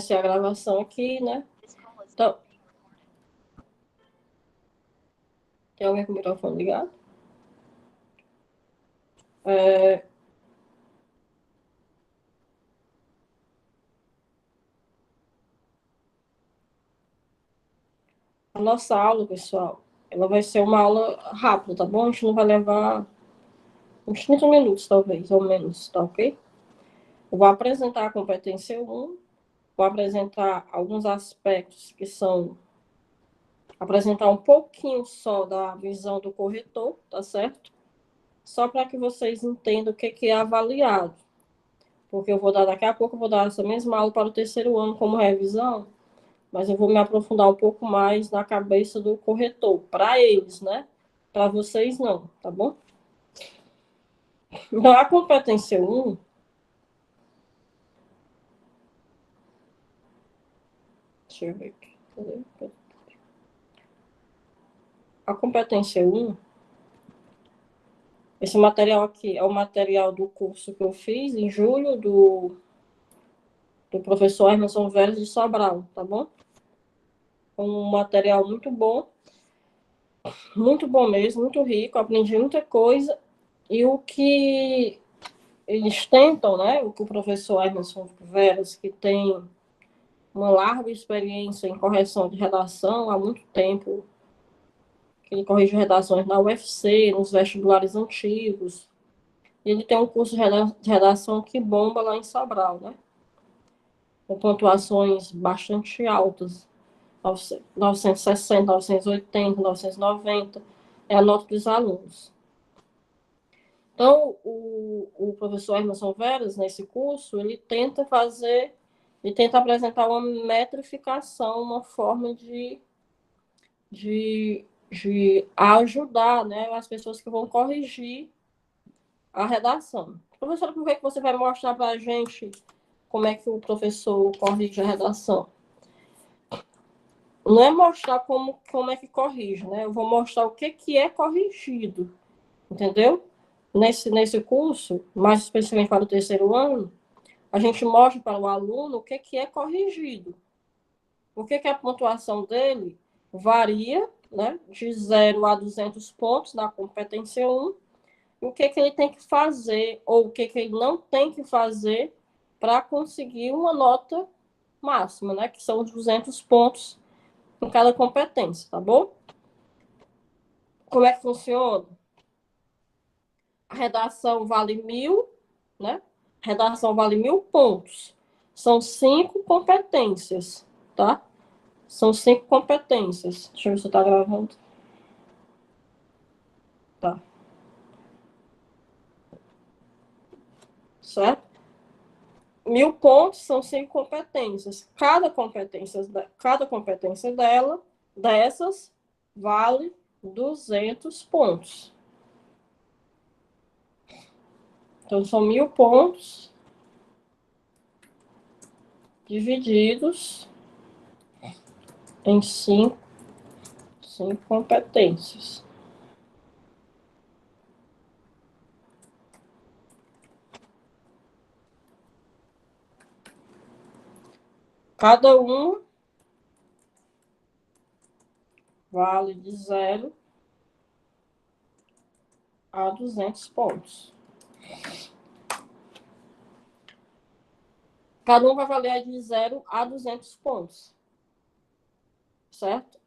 iniciar a gravação aqui, né? Então, tem alguém com o microfone ligado? A nossa aula, pessoal, ela vai ser uma aula rápida, tá bom? A gente não vai levar uns 30 minutos, talvez, ou menos, tá ok? Eu vou apresentar a competência 1, vou apresentar alguns aspectos que são... Apresentar um pouquinho só da visão do corretor, tá certo? Só para que vocês entendam o que é avaliado. Porque eu vou dar, daqui a pouco, eu vou dar essa mesma aula para o terceiro ano como revisão, mas eu vou me aprofundar um pouco mais na cabeça do corretor, para eles, né? Para vocês não, tá bom? Então, a competência 1, deixa eu ver aqui. A competência 1, esse material aqui é o material do curso que eu fiz em julho do professor Emerson Vélez de Sobral, tá bom? Um material muito bom mesmo, muito rico, aprendi muita coisa, e o que eles tentam, né, o que o professor Emerson Veras, que tem uma larga experiência em correção de redação há muito tempo, que ele corrige redações na UFC, nos vestibulares antigos, e ele tem um curso de redação que bomba lá em Sobral, né, com pontuações bastante altas, 960, 980, 990, é a nota dos alunos. Então, o professor Emerson Veras, nesse curso, ele tenta apresentar uma metrificação, uma forma de ajudar, né, as pessoas que vão corrigir a redação. Professor, por que você vai mostrar para a gente como é que o professor corrige a redação? Não é mostrar como é que corrige, né? Eu vou mostrar o que é corrigido, entendeu? Nesse curso, mais especificamente para o terceiro ano, a gente mostra para o aluno o que é corrigido. Por que a pontuação dele varia, né, de 0 a 200 pontos na competência 1, e o que ele tem que fazer, ou o que ele não tem que fazer para conseguir uma nota máxima, né, que são os 200 pontos em cada competência, tá bom? Como é que funciona? A redação vale 1.000, né? Redação vale 1.000 pontos. São 5 competências, tá? São 5 competências. Deixa eu ver se está gravando. Tá. Certo? 1.000 pontos são 5 competências. Cada competência dessas, vale 200 pontos. Então, são 1.000 pontos divididos em 5 competências. Cada um vale de 0 a 200 pontos. Cada um vai valer de 0 a 200 pontos. Certo?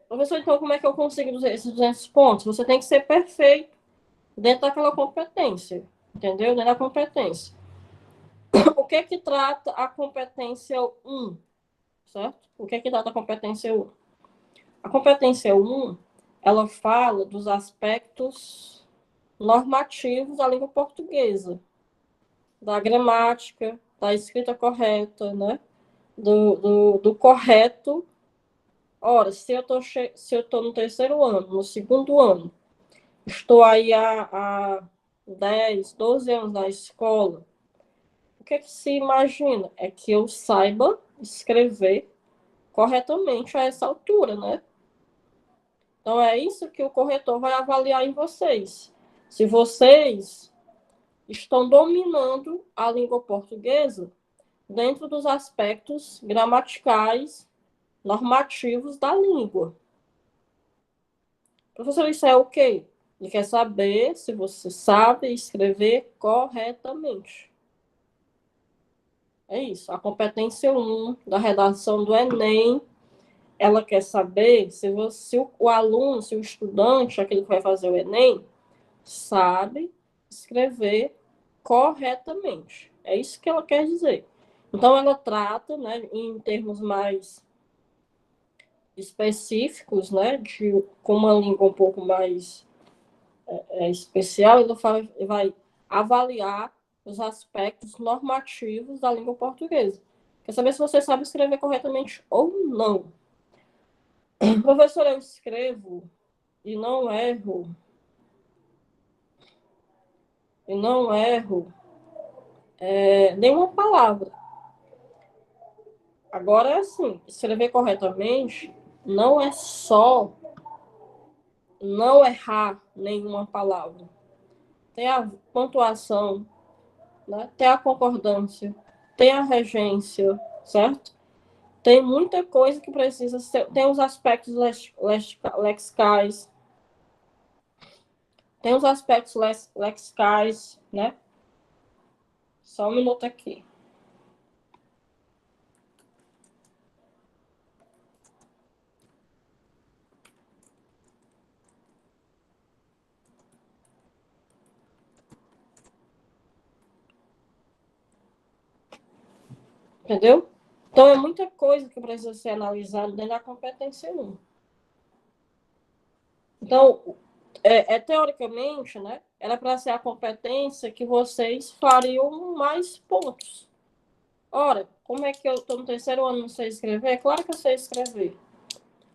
Professor, então, como é que eu consigo esses 200 pontos? Você tem que ser perfeito dentro daquela competência. Entendeu? Dentro da competência. O que trata a competência 1? Certo? O que trata a competência 1? A competência 1, ela fala dos aspectos normativos da língua portuguesa, da gramática, da escrita correta, né? Do correto. Ora, se eu estou no terceiro ano, no segundo ano, estou aí há 10, 12 anos na escola, o que se imagina? É que eu saiba escrever corretamente a essa altura, né? Então, é isso que o corretor vai avaliar em vocês. Se vocês estão dominando a língua portuguesa dentro dos aspectos gramaticais normativos da língua. Professor, isso é o quê? Ele quer saber se você sabe escrever corretamente. É isso. A competência 1 da redação do Enem, ela quer saber se o aluno, se o estudante, aquele que vai fazer o Enem, sabe escrever corretamente. É isso que ela quer dizer. Então, ela trata, né, em termos mais específicos, né, com uma língua um pouco mais especial, ele vai avaliar os aspectos normativos da língua portuguesa. Quer saber se você sabe escrever corretamente ou não. Professor, eu escrevo e não erro. E não erro nenhuma palavra. Agora, é assim, escrever corretamente não é só não errar nenhuma palavra. Tem a pontuação, né? Tem a concordância, tem a regência, certo? Tem muita coisa que precisa ser. Tem os aspectos lexicais, tem os aspectos lexicais, né? Só um minuto aqui. Entendeu? Então, é muita coisa que precisa ser analisada dentro da competência 1. Então, teoricamente, né? Era para ser a competência que vocês fariam mais pontos. Ora, como é que eu estou no terceiro ano e não sei escrever? Claro que eu sei escrever.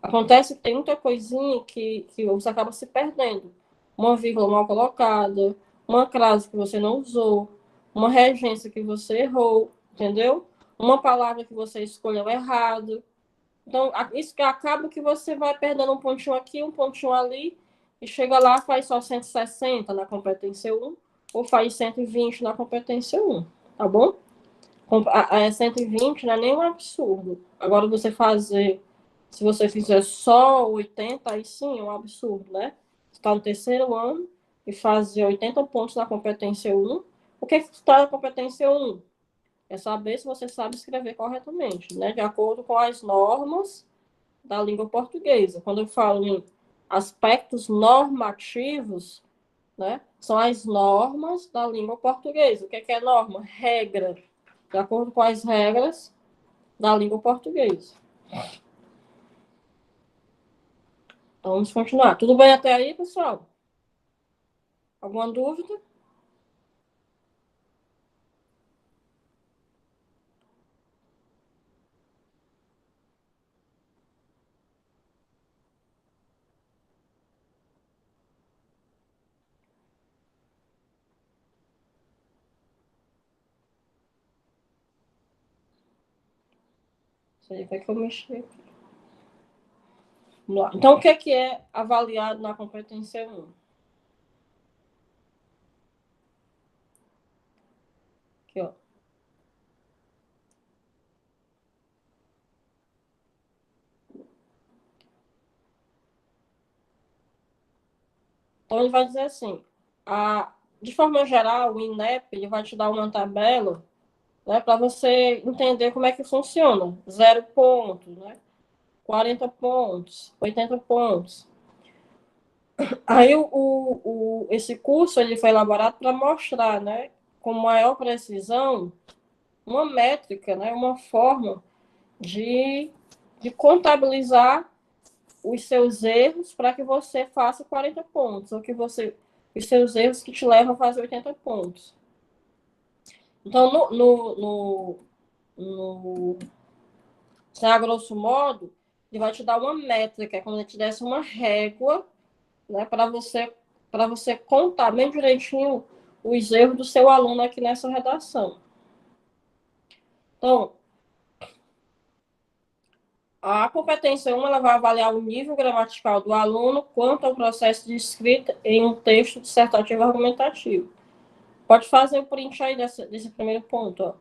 Acontece que tem muita coisinha que você acaba se perdendo. Uma vírgula mal colocada, uma crase que você não usou, uma regência que você errou, entendeu? Uma palavra que você escolheu errado. Então, isso que acaba que você vai perdendo um pontinho aqui, um pontinho ali, e chega lá, faz só 160 na competência 1, ou faz 120 na competência 1, tá bom? 120 não é nem um absurdo. Agora, se você fizer só 80, aí sim é um absurdo, né? Você está no terceiro ano e fazer 80 pontos na competência 1. O que está na competência 1? É saber se você sabe escrever corretamente, né? De acordo com as normas da língua portuguesa. Quando eu falo em aspectos normativos, né? São as normas da língua portuguesa. O que é norma? Regra. De acordo com as regras da língua portuguesa. Então, vamos continuar. Tudo bem até aí, pessoal? Alguma dúvida? Isso aí foi que eu mexi aqui. Vamos lá. Então, o que é avaliado na competência 1? Aqui, ó. Então, ele vai dizer assim, de forma geral, o INEP ele vai te dar uma tabela, né, para você entender como é que funciona. 0 pontos, né? 40 pontos, 80 pontos. Aí, esse curso ele foi elaborado para mostrar, né, com maior precisão, uma métrica, né, uma forma de contabilizar os seus erros para que você faça 40 pontos, ou os seus erros que te levam a fazer 80 pontos. Então, a grosso modo, ele vai te dar uma métrica, como se te desse uma régua, né, para você contar bem direitinho os erros do seu aluno aqui nessa redação. Então, a competência 1 ela vai avaliar o nível gramatical do aluno quanto ao processo de escrita em um texto dissertativo argumentativo. Pode fazer o print aí desse primeiro ponto. Ó.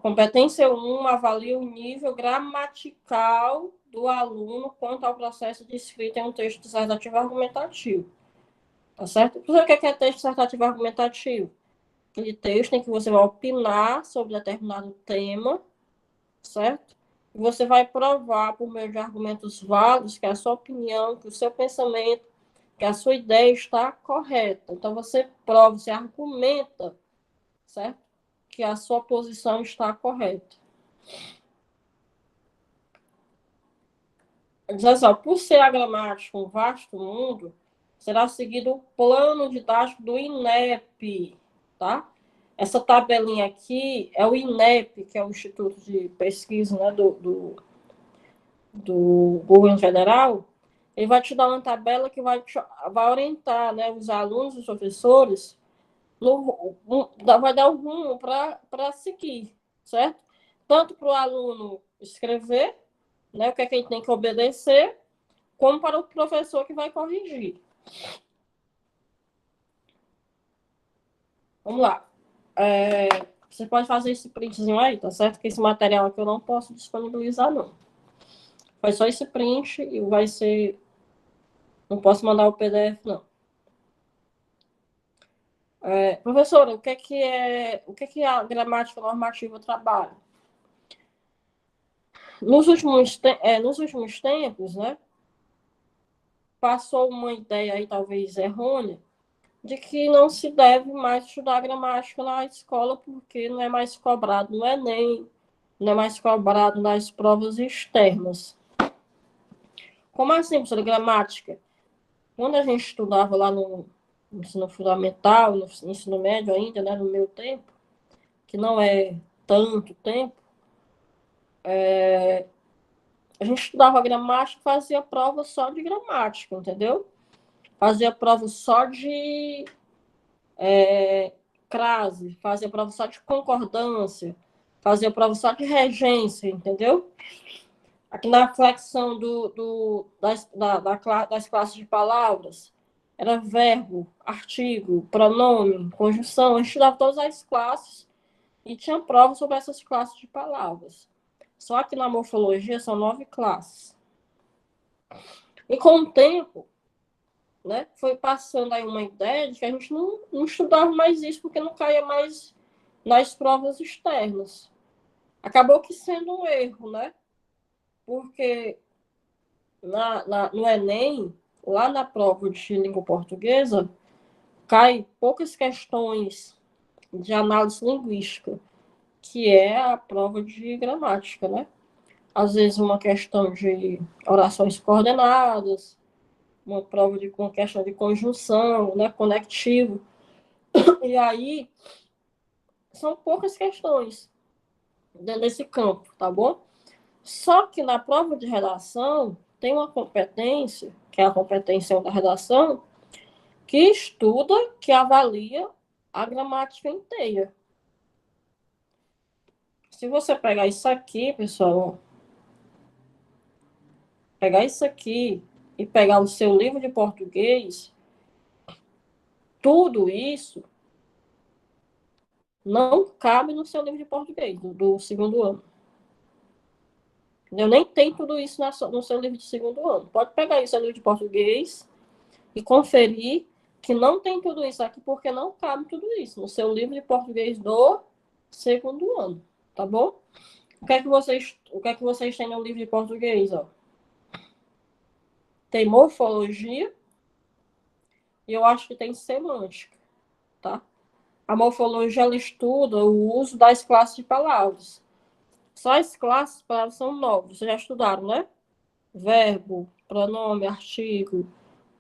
competência 1 avalia o nível gramatical do aluno quanto ao processo de escrita em um texto dissertativo argumentativo. Tá certo? O que é texto dissertativo argumentativo? Aquele texto em que você vai opinar sobre determinado tema, certo? E você vai provar, por meio de argumentos válidos, que a sua opinião, que o seu pensamento, que a sua ideia está correta. Então, você prova, você argumenta, certo? Que a sua posição está correta. Diz assim, por ser a gramática um vasto mundo, será seguido o plano didático do INEP, tá? Essa tabelinha aqui é o INEP, que é o Instituto de Pesquisa, né, do governo federal. Ele vai te dar uma tabela que vai orientar, né, os alunos, os professores, vai dar um rumo para seguir, certo? Tanto para o aluno escrever, né, o que é que ele tem que obedecer, como para o professor que vai corrigir. Vamos lá. Você pode fazer esse printzinho aí, tá certo? Que esse material aqui eu não posso disponibilizar, não. Faz só esse print e vai ser... Não posso mandar o PDF, não. Professora, o que é a gramática normativa trabalha? Nos últimos tempos, né, passou uma ideia aí, talvez errônea, de que não se deve mais estudar gramática na escola porque não é mais cobrado no Enem, não é mais cobrado nas provas externas. Como assim, professora, gramática? Quando a gente estudava lá no ensino fundamental, no ensino médio ainda, né, no meu tempo, que não é tanto tempo, a gente estudava gramática e fazia prova só de gramática, entendeu? Fazia prova só de crase, fazia prova só de concordância, fazia prova só de regência, entendeu? Aqui na flexão das classes de palavras, era verbo, artigo, pronome, conjunção, a gente estudava todas as classes e tinha prova sobre essas classes de palavras. Só que na morfologia são 9 classes. E com o tempo, né, foi passando aí uma ideia de que a gente não estudava mais isso porque não caía mais nas provas externas. Acabou que sendo um erro, né? Porque no Enem, lá na prova de língua portuguesa, cai poucas questões de análise linguística, que é a prova de gramática, né? Às vezes uma questão de orações coordenadas, uma questão de conjunção, né, conectivo. E aí, são poucas questões dentro desse campo, tá bom? Só que na prova de redação, tem uma competência, que é a competência da redação, que estuda, que avalia a gramática inteira. Se você pegar isso aqui, pessoal, pegar isso aqui e pegar o seu livro de português, tudo isso não cabe no seu livro de português, do segundo ano. Eu nem tem tudo isso no seu livro de segundo ano. Pode pegar isso no livro de português e conferir que não tem tudo isso aqui, porque não cabe tudo isso no seu livro de português do segundo ano, tá bom? O que é que vocês têm no livro de português, ó? Tem morfologia e eu acho que tem semântica, tá? A morfologia, ela estuda o uso das classes de palavras. Só as classes de palavras são 9. Vocês já estudaram, né? Verbo, pronome, artigo,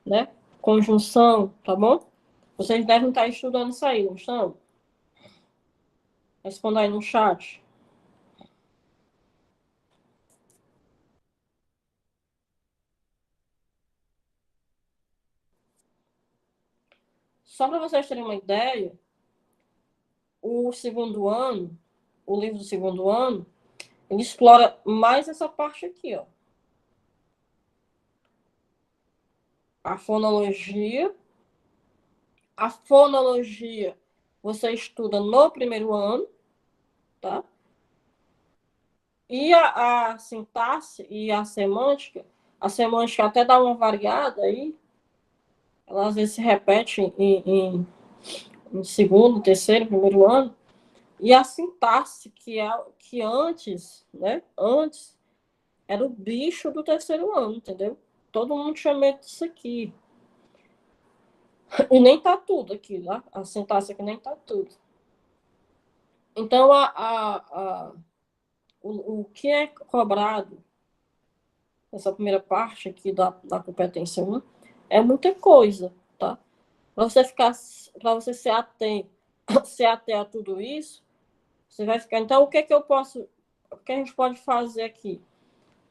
né? Conjunção, tá bom? Vocês devem estar estudando isso aí, não estão? Responda aí no chat. Só para vocês terem uma ideia, o segundo ano, o livro do segundo ano, ele explora mais essa parte aqui, ó. A fonologia. A fonologia você estuda no primeiro ano, tá? E a sintaxe e a semântica até dá uma variada aí, ela às vezes se repete em segundo, terceiro, primeiro ano, e a sintaxe, que antes, né, antes, era o bicho do terceiro ano, entendeu? Todo mundo tinha medo disso aqui. E nem tá tudo aqui, lá. A sintaxe aqui nem tá tudo. Então, o que é cobrado nessa primeira parte aqui da competência 1 é muita coisa, tá? Para você ficar, para você se ater a tudo isso, você vai ficar. Então, o que a gente pode fazer aqui?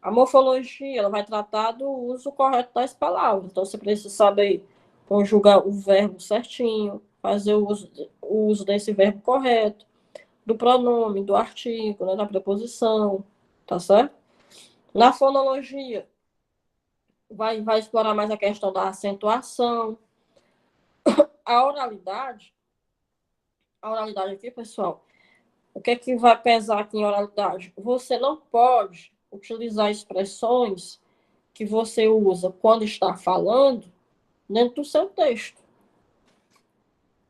A morfologia, ela vai tratar do uso correto das palavras. Então, você precisa saber conjugar o verbo certinho, fazer o uso desse verbo correto, do pronome, do artigo, né, da preposição, tá certo? Na fonologia, vai explorar mais a questão da acentuação. A oralidade aqui, pessoal, o que é que vai pesar aqui em oralidade? Você não pode utilizar expressões que você usa quando está falando dentro do seu texto.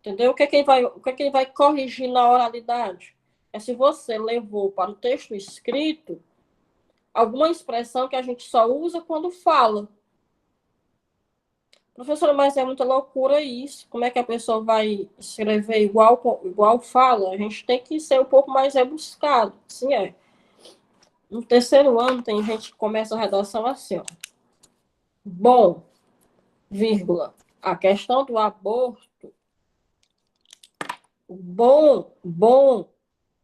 Entendeu? O que é que ele vai corrigir na oralidade? É se você levou para o texto escrito alguma expressão que a gente só usa quando fala. Professora, mas é muita loucura isso. Como é que a pessoa vai escrever igual fala? A gente tem que ser um pouco mais rebuscado. Sim, é. No terceiro ano, tem gente que começa a redação assim, ó. Bom, vírgula. A questão do aborto. Bom,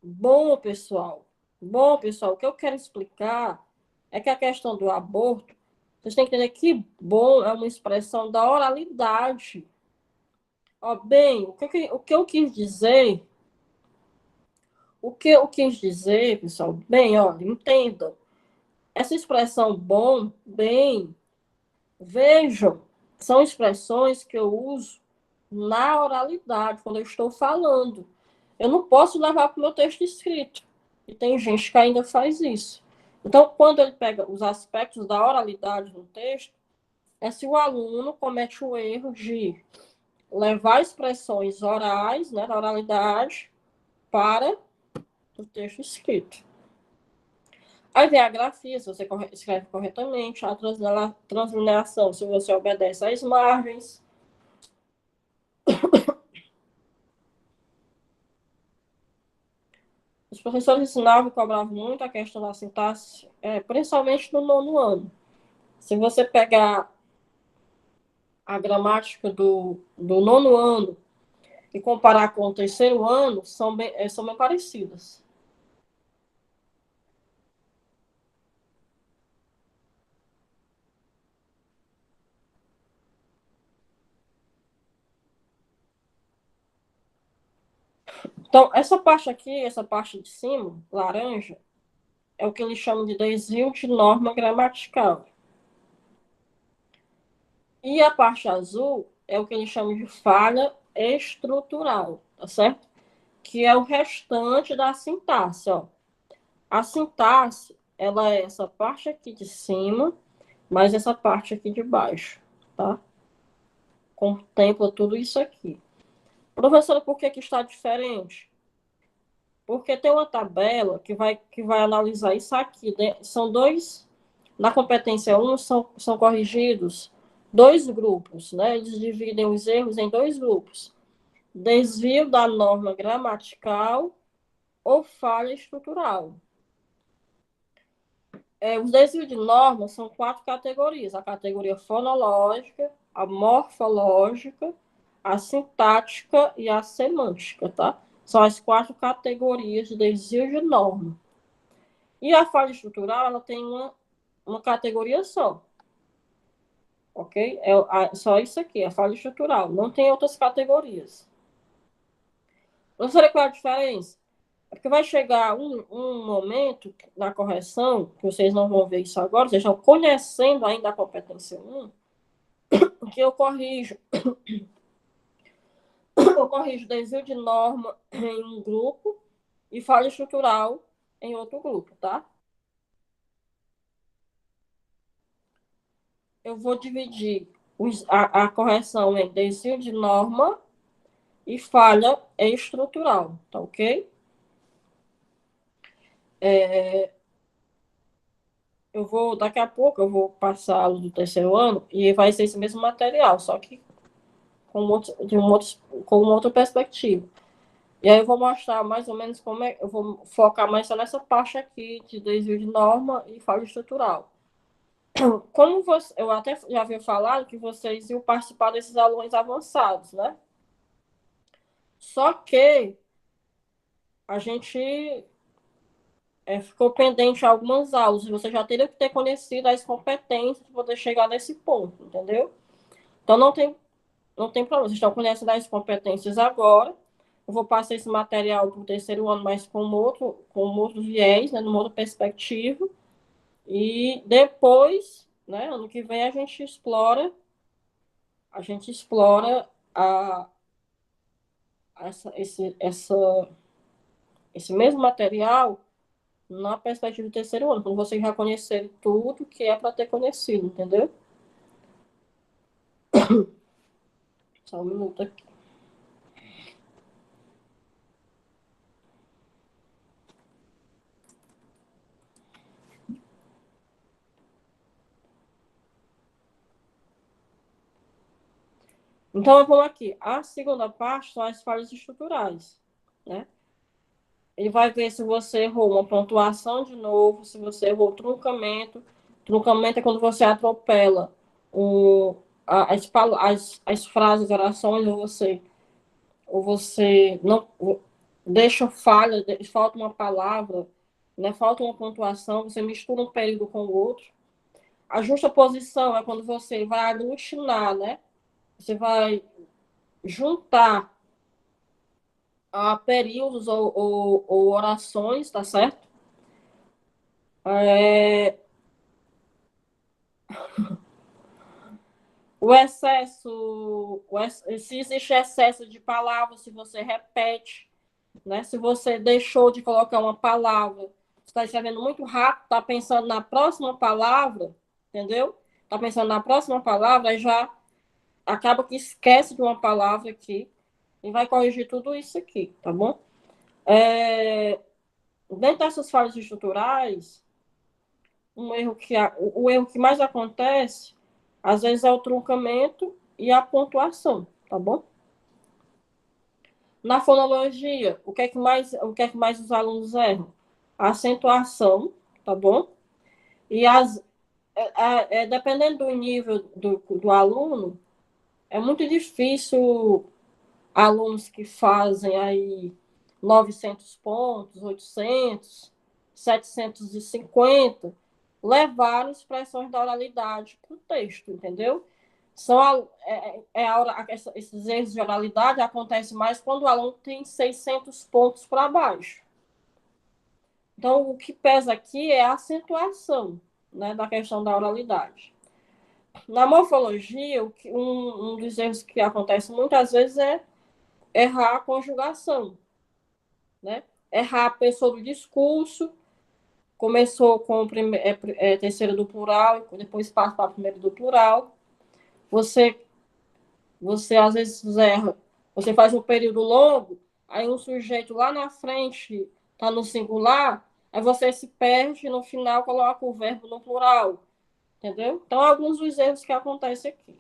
bom, pessoal. Bom, pessoal, o que eu quero explicar é que a questão do aborto, vocês têm que entender que bom é uma expressão da oralidade. Ó, bem, o que eu quis dizer, pessoal, bem, olha, entendam. Essa expressão bom, bem, vejam, são expressões que eu uso na oralidade, quando eu estou falando. Eu não posso levar para o meu texto escrito. E tem gente que ainda faz isso. Então, quando ele pega os aspectos da oralidade no texto, é se o aluno comete o erro de levar expressões orais, né, da oralidade, para o texto escrito. Aí vem a grafia, se você escreve corretamente, a translineação, se você obedece às margens. Os professores ensinavam e cobravam muito a questão da sintaxe, principalmente no nono ano. Se você pegar a gramática do nono ano e comparar com o terceiro ano, são bem parecidas. Então, essa parte aqui, essa parte de cima, laranja, é o que eles chamam de desvio de norma gramatical. E a parte azul é o que eles chamam de falha estrutural, tá certo? Que é o restante da sintaxe, ó. A sintaxe, ela é essa parte aqui de cima, mais essa parte aqui de baixo, tá? Contempla tudo isso aqui. Professora, por que está diferente? Porque tem uma tabela que vai analisar isso aqui, né? São dois, na competência 1, são corrigidos dois grupos, né? Eles dividem os erros em dois grupos. Desvio da norma gramatical ou falha estrutural. Os desvios de norma são quatro categorias: a categoria fonológica, a morfológica, a sintática e a semântica, tá? São as quatro categorias de desvio de norma. E a falha estrutural, ela tem uma categoria só, ok? Só isso aqui, a falha estrutural. Não tem outras categorias. Professora, qual é a diferença? É porque vai chegar um momento na correção, que vocês não vão ver isso agora, vocês estão conhecendo ainda a competência 1, que eu corrijo desvio de norma em um grupo e falha estrutural em outro grupo, tá? eu vou dividir a correção em desvio de norma e falha estrutural, tá ok? Daqui a pouco eu vou passar a aula do terceiro ano e vai ser esse mesmo material, só que com uma outra perspectiva. E aí eu vou mostrar mais ou menos como é, eu vou focar mais só nessa parte aqui de desvio de norma e falha estrutural. Como você, eu até já havia falado que vocês iam participar desses alunos avançados, né? Só que a gente ficou pendente algumas aulas, e você já teria que ter conhecido as competências para poder chegar nesse ponto, entendeu? Então não tem problema, vocês estão conhecendo as competências agora. Eu vou passar esse material para o terceiro ano, mas com outro viés, né, numa outra perspectiva. E depois, né, ano que vem, a gente explora essa, esse, essa, esse mesmo material na perspectiva do terceiro ano, quando vocês já conhecerem tudo que é para ter conhecido, entendeu? Só um minuto aqui. Então, vamos aqui. A segunda parte são as falhas estruturais, né? Ele vai ver se você errou uma pontuação de novo, se você errou truncamento. Truncamento é quando você atropela as frases, orações, ou você não deixa falha, falta uma palavra, né? Falta uma pontuação, você mistura um período com o outro. A justa posição é quando você vai aglutinar, né? Você vai juntar períodos ou orações, tá certo? É, se existe excesso de palavras, se você repete, né? Se você deixou de colocar uma palavra, está escrevendo muito rápido, está pensando na próxima palavra, entendeu? Está pensando na próxima palavra, aí já acaba que esquece de uma palavra aqui e vai corrigir tudo isso aqui, tá bom? Dentro dessas falhas estruturais, o erro que mais acontece, às vezes, é o truncamento e a pontuação, tá bom? Na fonologia, o que é que mais os alunos erram? A acentuação, tá bom? E dependendo do nível do aluno, é muito difícil alunos que fazem aí 900 pontos, 800, 750, levaram expressões da oralidade para o texto, entendeu? Esses erros de oralidade acontecem mais quando o aluno tem 600 pontos para baixo. Então, o que pesa aqui é a acentuação, né, da questão da oralidade. Na morfologia, um dos erros que acontece muitas vezes é errar a conjugação, né? Errar a pessoa do discurso, começou com terceiro do plural, depois passa para primeiro do plural. Você às vezes erra, você faz um período longo, aí um sujeito lá na frente está no singular, aí você se perde e no final coloca o verbo no plural, entendeu? Então, alguns dos erros que acontecem aqui.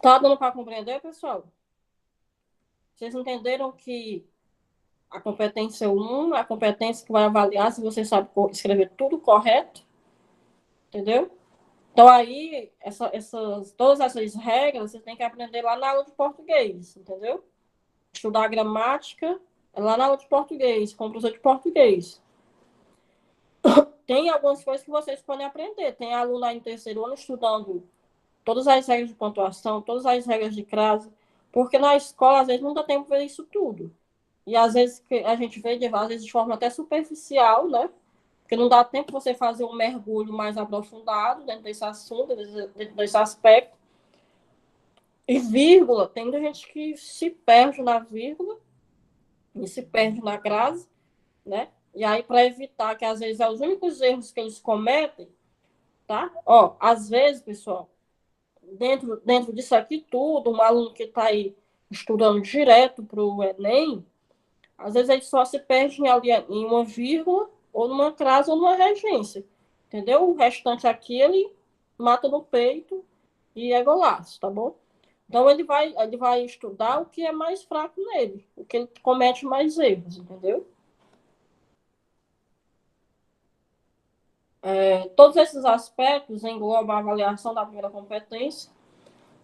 Tá dando para compreender, pessoal? Vocês entenderam que a competência 1 é a competência que vai avaliar se você sabe escrever tudo correto, entendeu? Então, aí, todas essas regras você tem que aprender lá na aula de português, entendeu? Estudar a gramática lá na aula de português, com o professor de português. Tem algumas coisas que vocês podem aprender. Tem aluno aí no terceiro ano estudando todas as regras de pontuação, todas as regras de crase, porque na escola, às vezes, não dá tempo de ver isso tudo. E às vezes a gente vê, às vezes, de forma até superficial, né? Porque não dá tempo você fazer um mergulho mais aprofundado dentro desse assunto, dentro desse aspecto. E vírgula, tem muita gente que se perde na vírgula e se perde na crase, né? E aí, para evitar que às vezes é os únicos erros que eles cometem, tá? Ó, às vezes, pessoal, dentro disso aqui tudo, um aluno que está aí estudando direto para o Enem, às vezes ele só se perde em uma vírgula, ou numa crase, ou numa regência. Entendeu? O restante aqui ele mata no peito e é golaço, tá bom? Então ele vai estudar o que é mais fraco nele, o que ele comete mais erros, entendeu? Todos esses aspectos englobam a avaliação da primeira competência.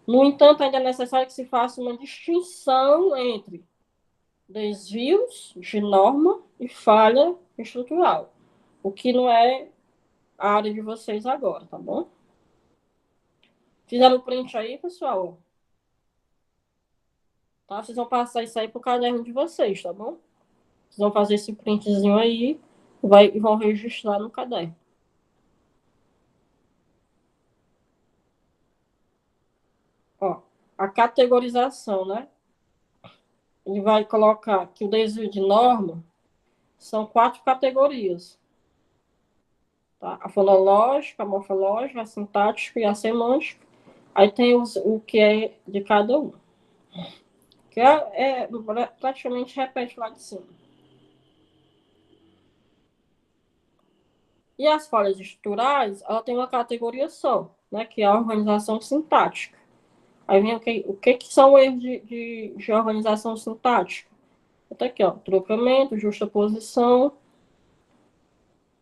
No entanto, ainda é necessário que se faça uma distinção entre desvios de norma e falha estrutural, o que não é a área de vocês agora, tá bom? Fizeram o print aí, pessoal? Tá? Vocês vão passar isso aí pro caderno de vocês, tá bom? Vocês vão fazer esse printzinho aí e vão registrar no caderno. Ó, a categorização, né? Ele vai colocar que o desvio de norma são 4 categorias. Tá? A fonológica, a morfológica, a sintática e a semântica. Aí tem o que é de cada um. Que praticamente repete lá de cima. E as falhas estruturais, ela tem uma categoria só, né? Que é a organização sintática. Aí vem o que são erros de organização sintática? Até aqui, ó, trocamento, justaposição,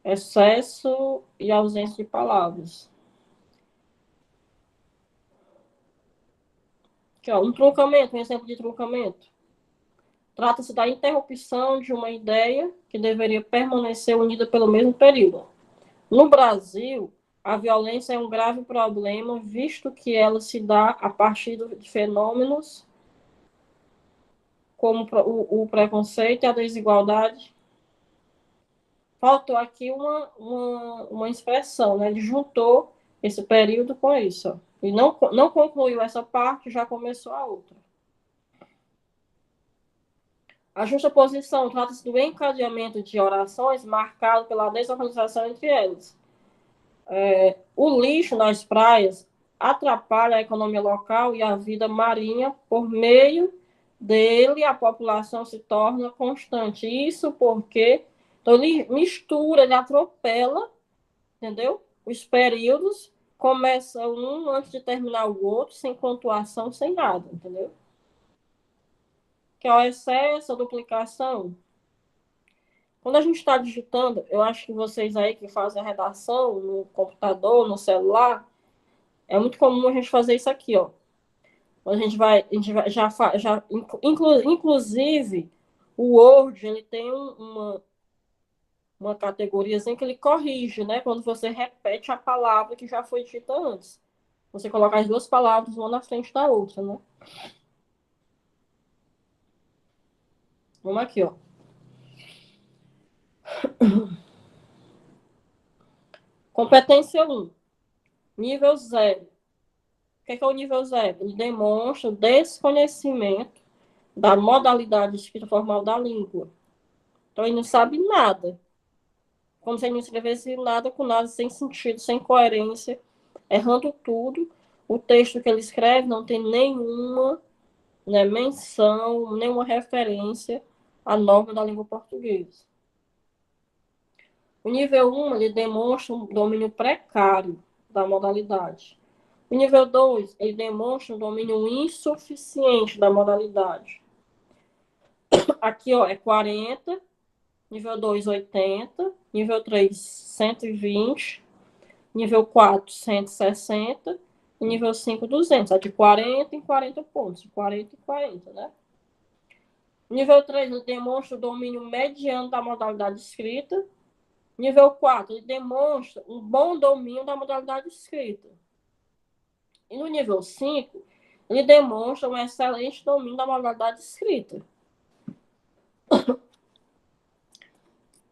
excesso e ausência de palavras. Aqui, ó, um exemplo de truncamento. Trata-se da interrupção de uma ideia que deveria permanecer unida pelo mesmo período. No Brasil, a violência é um grave problema, visto que ela se dá a partir de fenômenos como o preconceito e a desigualdade. Faltou aqui uma expressão, né? Ele juntou esse período com isso. Ó. E não concluiu essa parte, já começou a outra. A justaposição trata-se do encadeamento de orações marcado pela desorganização entre elas. O lixo nas praias atrapalha a economia local e a vida marinha. Por meio dele, a população se torna constante. Isso porque então, ele mistura, ele atropela, entendeu? Os períodos, começa um antes de terminar o outro, sem pontuação, sem nada, entendeu? Que é o excesso, a duplicação. Quando a gente está digitando, eu acho que vocês aí que fazem a redação no computador, no celular, é muito comum a gente fazer isso aqui, ó. A gente vai inclusive, o Word, ele tem uma categoria assim que ele corrige, né? Quando você repete a palavra que já foi dita antes. Você coloca as duas palavras uma na frente da outra, né? Vamos aqui, ó. Competência 1, nível 0. O que é o nível 0? Ele demonstra o desconhecimento da modalidade escrita formal da língua. Então, ele não sabe nada. Como se ele não escrevesse nada com nada, sem sentido, sem coerência, errando tudo. O texto que ele escreve não tem nenhuma, né, menção, nenhuma referência à norma da língua portuguesa. O nível 1, ele demonstra um domínio precário da modalidade. O nível 2, ele demonstra um domínio insuficiente da modalidade. Aqui, ó, é 40, nível 2, 80, nível 3, 120, nível 4, 160, e nível 5, 200. É de 40 em 40 pontos, 40 e 40, né? Nível 3, ele demonstra o domínio mediano da modalidade escrita. Nível 4, ele demonstra um bom domínio da modalidade escrita. E no nível 5, ele demonstra um excelente domínio da modalidade escrita.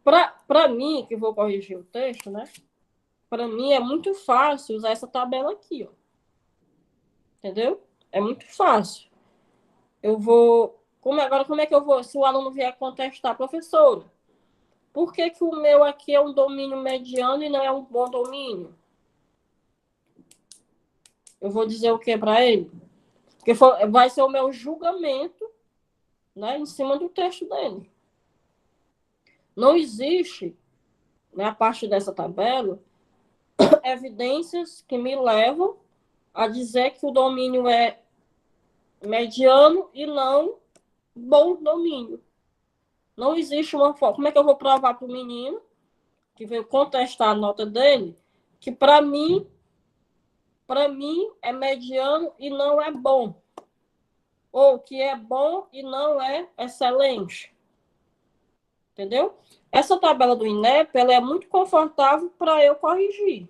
Para mim, que vou corrigir o texto, né? Para mim é muito fácil usar essa tabela aqui, ó. Entendeu? É muito fácil. Eu vou. Agora, como é que eu vou? Se o aluno vier contestar, professor, por que, que o meu aqui é um domínio mediano e não é um bom domínio? Eu vou dizer o que para ele? Porque vai ser o meu julgamento, né, em cima do texto dele. Não existe, né, a partir dessa tabela, evidências que me levam a dizer que o domínio é mediano e não bom domínio. Não existe uma forma. Como é que eu vou provar para o menino que veio contestar a nota dele que para mim é mediano e não é bom, ou que é bom e não é excelente? Entendeu? Essa tabela do INEP, ela é muito confortável para eu corrigir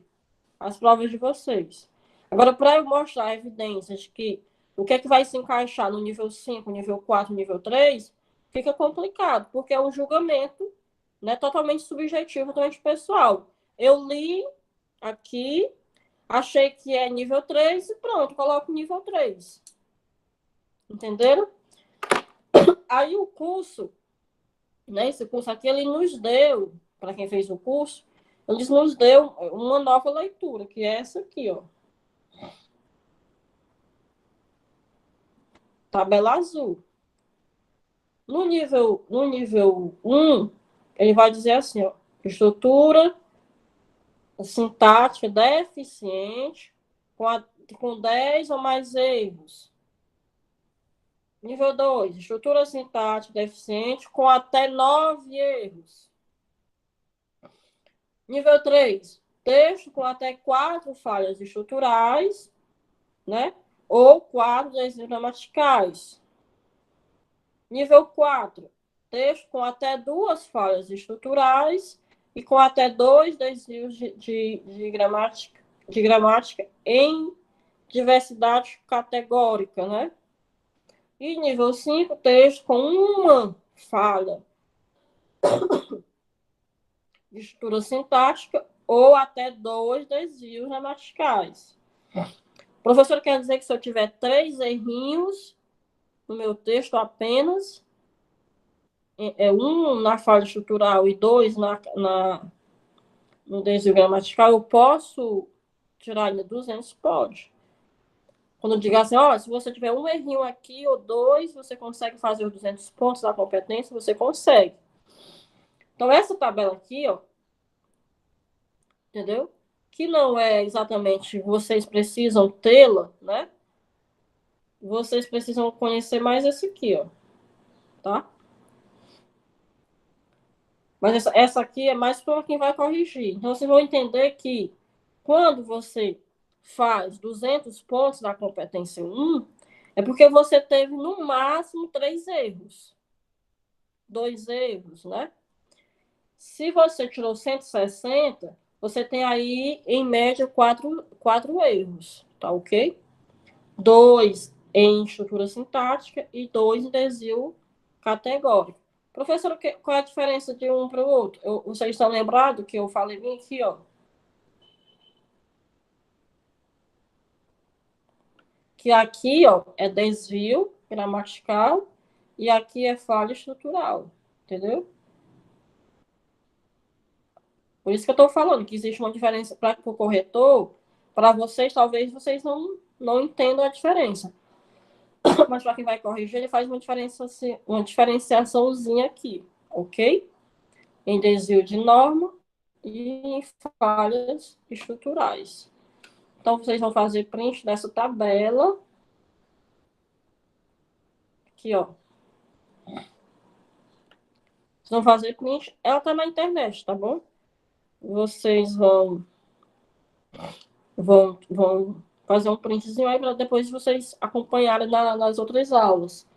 as provas de vocês. Agora, para eu mostrar evidências que o que é que vai se encaixar no nível 5, nível 4, nível 3, fica complicado, porque é um julgamento, né, totalmente subjetivo, totalmente pessoal. Eu li aqui, achei que é nível 3 e pronto, coloco nível 3. Entenderam? Aí o curso, né, esse curso aqui, ele nos deu, para quem fez o curso, ele nos deu uma nova leitura, que é essa aqui, ó. Tabela azul. No nível 1, ele vai dizer assim, ó, estrutura sintática deficiente com 10 ou mais erros. Nível 2, estrutura sintática deficiente com até 9 erros. Nível 3, texto com até 4 falhas estruturais, né? Ou 4 desvios gramaticais. Nível 4, texto com até 2 falhas estruturais e com até 2 desvios de gramática em diversidade categórica, né? E nível 5, texto com uma falha de estrutura sintática ou até 2 desvios gramaticais. O professor quer dizer que se eu tiver 3 errinhos no meu texto apenas, um na falha estrutural e 2 no desvio gramatical, eu posso tirar ainda 200? Pode. Quando eu digo assim, ó, se você tiver um errinho aqui ou 2, você consegue fazer os 200 pontos da competência, você consegue. Então, essa tabela aqui, ó, entendeu? Que não é exatamente vocês precisam tê-la, né? Vocês precisam conhecer mais esse aqui, ó, tá? Mas essa aqui é mais para quem vai corrigir. Então, vocês vão entender que quando você faz 200 pontos da competência 1, é porque você teve no máximo 3 erros. 2 erros, né? Se você tirou 160, você tem aí, em média, 4 erros, tá ok? 2 em estrutura sintática e 2 em desvio categórico. Professor, qual é a diferença de um para o outro? Vocês estão lembrados que eu falei bem aqui, ó? Que aqui, ó, é desvio gramatical e aqui é falha estrutural, entendeu? Por isso que eu estou falando que existe uma diferença para o corretor, para vocês, talvez vocês não entendam a diferença. Mas para quem vai corrigir, ele faz uma diferenciaçãozinha aqui, ok? Em desvio de norma e em falhas estruturais. Então, vocês vão fazer print dessa tabela. Aqui, ó. Vocês vão fazer print. Ela tá na internet, tá bom? Vocês vão fazer um printzinho aí para depois vocês acompanharem nas outras aulas.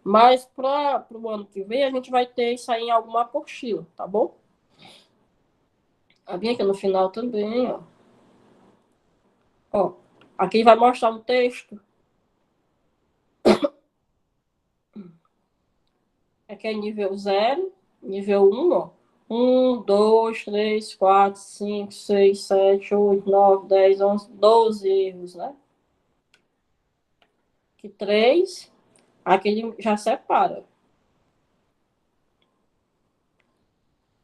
Mas para o ano que vem, a gente vai ter isso aí em alguma apostila, tá bom? Vem aqui no final também, ó. Ó, aqui vai mostrar um texto. Aqui é nível 0, nível 1, ó. 2, 3, 4, 5, 6, 7, 8, 9, 10, 11, 12 erros, né? Que 3, aqui ele já separa.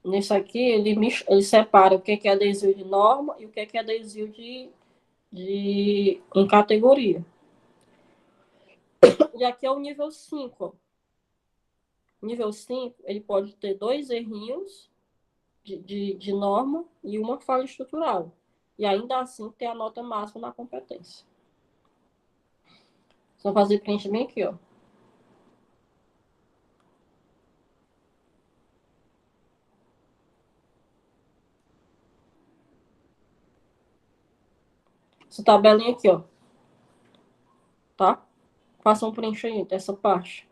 Nesse aqui, ele separa o que é adesivo de norma e o que é adesivo em categoria. E aqui é o nível 5. Nível 5, ele pode ter 2 errinhos de norma e uma falha estrutural. E ainda assim ter a nota máxima na competência. Só fazer preenchimento aqui, ó. Essa tabelinha aqui, ó. Tá? Faça um preenchimento dessa parte.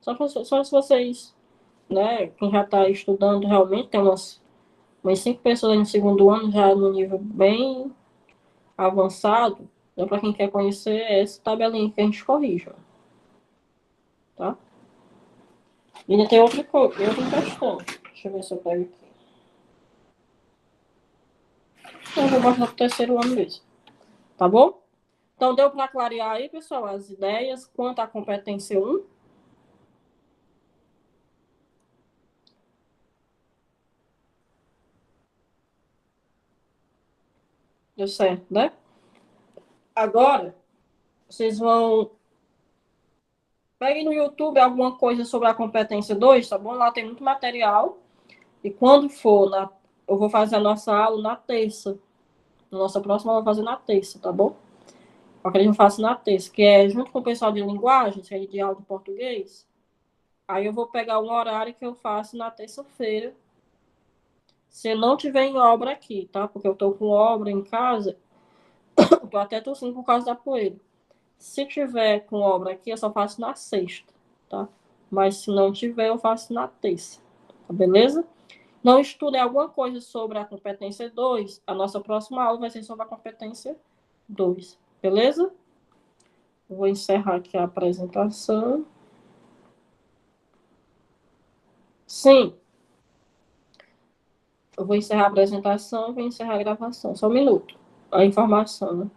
Só se vocês, né, quem já está estudando realmente, tem umas 5 pessoas no segundo ano já no nível bem avançado. Então, para quem quer conhecer, é essa tabelinha que a gente corrige, ó. Tá? E ainda tem outra questão. Deixa eu ver se eu pego aqui. Eu vou mostrar pro terceiro ano mesmo. Tá bom? Então, deu para clarear aí, pessoal, as ideias quanto à competência 1? Deu certo, né? Agora, vocês vão... Peguem no YouTube alguma coisa sobre a competência 2, tá bom? Lá tem muito material. E quando for, eu vou fazer a nossa aula na terça. A nossa próxima eu vou fazer na terça, tá bom? Porque a gente faz na terça, que é junto com o pessoal de linguagem, que é de aula de português. Aí eu vou pegar um horário que eu faço na terça-feira. Se não tiver em obra aqui, tá? Porque eu tô com obra em casa. Eu tô até tossindo por causa da poeira. Se tiver com obra aqui, eu só faço na sexta, tá? Mas se não tiver, eu faço na terça. Tá beleza? Não estudem alguma coisa sobre a competência 2. A nossa próxima aula vai ser sobre a competência 2. Beleza? Eu vou encerrar aqui a apresentação. Sim. Eu vou encerrar a apresentação e vou encerrar a gravação. Só um minuto. A informação, né?